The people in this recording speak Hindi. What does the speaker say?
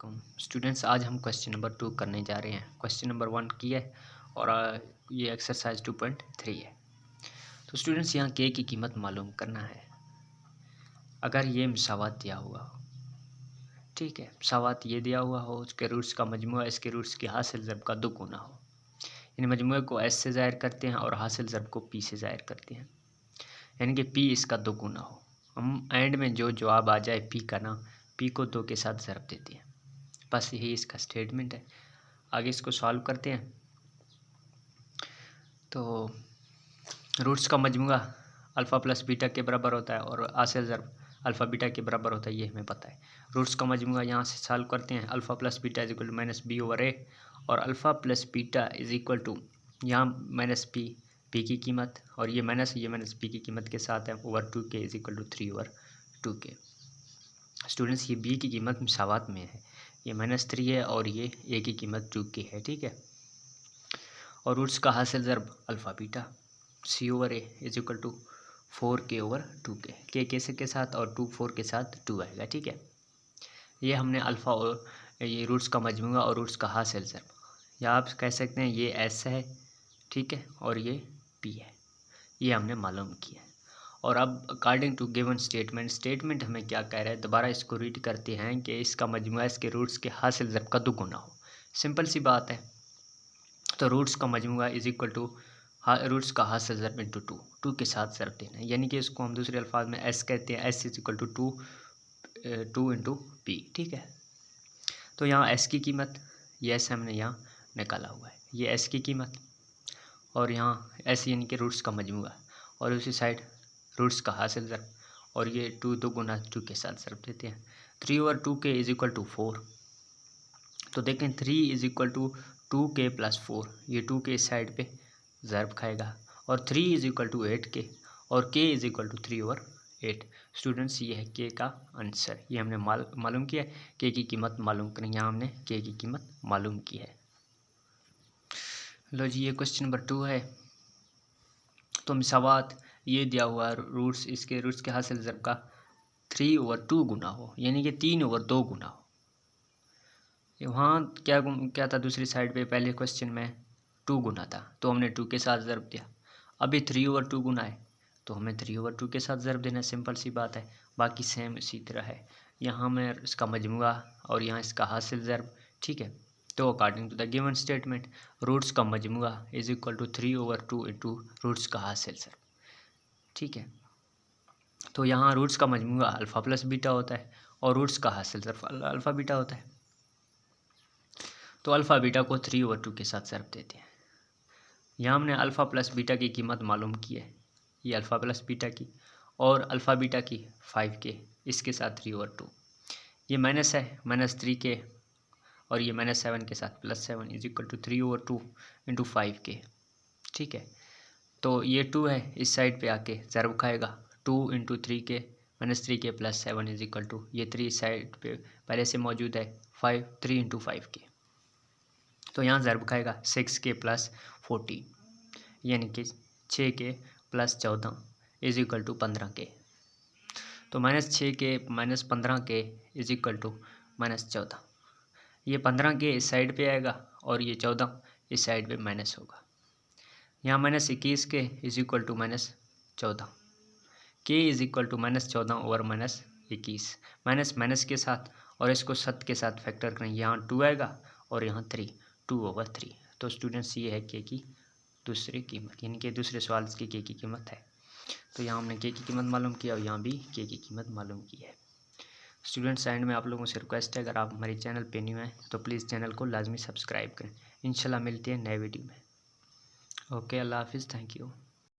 वालेकुम स्टूडेंट्स। आज हम क्वेश्चन नंबर 2 करने जा रहे हैं। क्वेश्चन नंबर 1 की है और ये एक्सरसाइज 2.3 है। तो स्टूडेंट्स यहाँ के की कीमत मालूम करना है अगर ये मसावात दिया हुआ हो। ठीक है, मसावात ये दिया हुआ हो, उसके रूट्स का मजमूआ इसके रूट्स के हासिल ज़र्ब का दुगुना हो। इन मजमूए को एस से ज़ाहिर करते हैं और हासिल ज़र्ब को पी से ज़ाहिर करते हैं, यानी कि पी इसका दुगुना हो। हम एंड में जो जवाब आ जाए पी का ना, पी को 2 के साथ ज़र्ब देते हैं। बस यही इसका स्टेटमेंट है। आगे इसको सॉल्व करते हैं। तो रूट्स का मजमूआ अल्फ़ा प्लस बीटा के बराबर होता है और हासिल ज़र्ब अल्फ़ा बीटा के बराबर होता है, ये हमें पता है। रूट्स का मजमूआ यहाँ से सॉल्व करते हैं। Alpha plus beta is equal to minus B over A और alpha plus beta is equal to यहाँ माइनस पी, पी की कीमत और ये माइनस पी की कीमत के साथ है ओवर 2 के इज इक्वल टू 3 ओवर 2 के। स्टूडेंट्स ये बी की कीमत मसावात में है, ये -3 है और ये ए की कीमत 2 की है। ठीक है, और रूट्स का हासिल ज़र्ब alpha beta C over A is equal to 4 के ओवर 2 के से के साथ और 2 4 के साथ 2 आएगा। ठीक है, ये हमने अल्फ़ा और ये रूट्स का मजमूआ और रूट्स का हासिल ज़र्ब, या आप कह सकते हैं ये एस है, ठीक है, और ये पी है, ये हमने मालूम किया है। और अब अकॉर्डिंग टू गिवन स्टेटमेंट हमें क्या कह रहा है, दोबारा इसको रीड करते हैं कि इसका मजमूआ इसके रूट्स के हासिल ज़र्ब का दुगुना हो। सिंपल सी बात है। तो रूट्स का मजमूआ इज इक्वल टू रूट्स का हासिल ज़र्ब इंटू 2 के साथ ज़र्ब देना है, यानी कि इसको हम दूसरे अल्फाज में एस कहते हैं। S is equal to 2 into P. ठीक है, तो यहाँ एस की कीमत, ये एस हमने यहाँ निकाला हुआ है, ये एस की कीमत और यहाँ एस यानी कि रूट्स का मजमूआ और उसी साइड रूट्स का हासिल ज़र्ब और ये 2 गुना 2 के साथ ज़र्ब देते हैं। 3 ओवर 2 के इज इक्वल टू 4। तो देखें 3 इज इक्वल टू 2 के प्लस 4, ये 2 के इस साइड पे ज़र्ब खाएगा और 3 इज इक्वल टू 8 के और K is equal to 3 over 8। Students ये है के का आंसर, ये हमने मालूम किया है। के की कीमत मालूम करें, यहाँ हमने के की कीमत मालूम की है। लो जी, ये क्वेश्चन नंबर 2 है। तो मसावात ये दिया हुआ रूट्स, इसके रूट्स के हासिल ज़र्ब का 3 ओवर 2 गुना हो, यानी कि 3 ओवर 2 गुना हो। वहाँ क्या था दूसरी साइड पे, पहले क्वेश्चन में 2 गुना था तो हमने 2 के साथ ज़र्ब दिया। अभी 3 ओवर 2 गुना है तो हमें 3 ओवर 2 के साथ ज़र्ब देना, सिंपल सी बात है। बाकी सेम इसी तरह है, यहाँ में इसका मजमूआ और यहाँ इसका हासिल ज़र्ब। ठीक है, तो according to the given statement roots का मजमूआ is equal to 3 over 2 into roots का हासिल ज़र्ब। ठीक है, तो यहाँ रूट्स का मजमूआ अल्फ़ा प्लस बीटा होता है और रूट्स का हासिल ज़र्ब अल्फ़ा बीटा होता है। तो अल्फ़ा बीटा को 3 ओवर 2 के साथ ज़र्ब देते हैं। यहाँ हमने अल्फ़ा प्लस बीटा की कीमत मालूम की है, ये अल्फ़ा प्लस बीटा की और अल्फ़ा बीटा की 5 के, इसके साथ 3 ओवर 2। ये माइनस है, -3 के और ये -7 के साथ +7 is equal to 3 over 2 into 5 K. ठीक है, तो ये 2 है, इस साइड पे आके ज़र्ब खाएगा 2 इंटू 3 के -3 के +7 इज इक्वल टू ये 3 साइड पे पहले से मौजूद है 5, 3 इंटू 5 के। तो यहाँ ज़र्ब खाएगा 6 के प्लस 14, यानी कि 6 के प्लस 14 इज इक्वल टू 15 के। तो -6 के -15 के इज इक्वल टू -14। ये 15 के इस साइड पे आएगा और ये 14 इस साइड पे माइनस होगा। यहाँ -21 के is equal to -14, K is equal to -14 over -21, minus के साथ और इसको 7 के साथ फैक्टर करें, यहाँ 2 आएगा और यहाँ 3, 2 ओवर 3। तो स्टूडेंट्स ये है के की दूसरी कीमत, यानी कि दूसरे सवाल की के की कीमत है। तो यहाँ हमने के की कीमत मालूम किया और यहाँ भी के की कीमत मालूम की है। स्टूडेंट्स एंड में आप लोगों से रिक्वेस्ट है, अगर आप हमारे चैनल पे न्यू हैं तो प्लीज़ चैनल को लाजमी सब्सक्राइब करें। इंशाल्लाह मिलते हैं नए वीडियो में। ओके, अल्लाह हाफिज़, थैंक यू।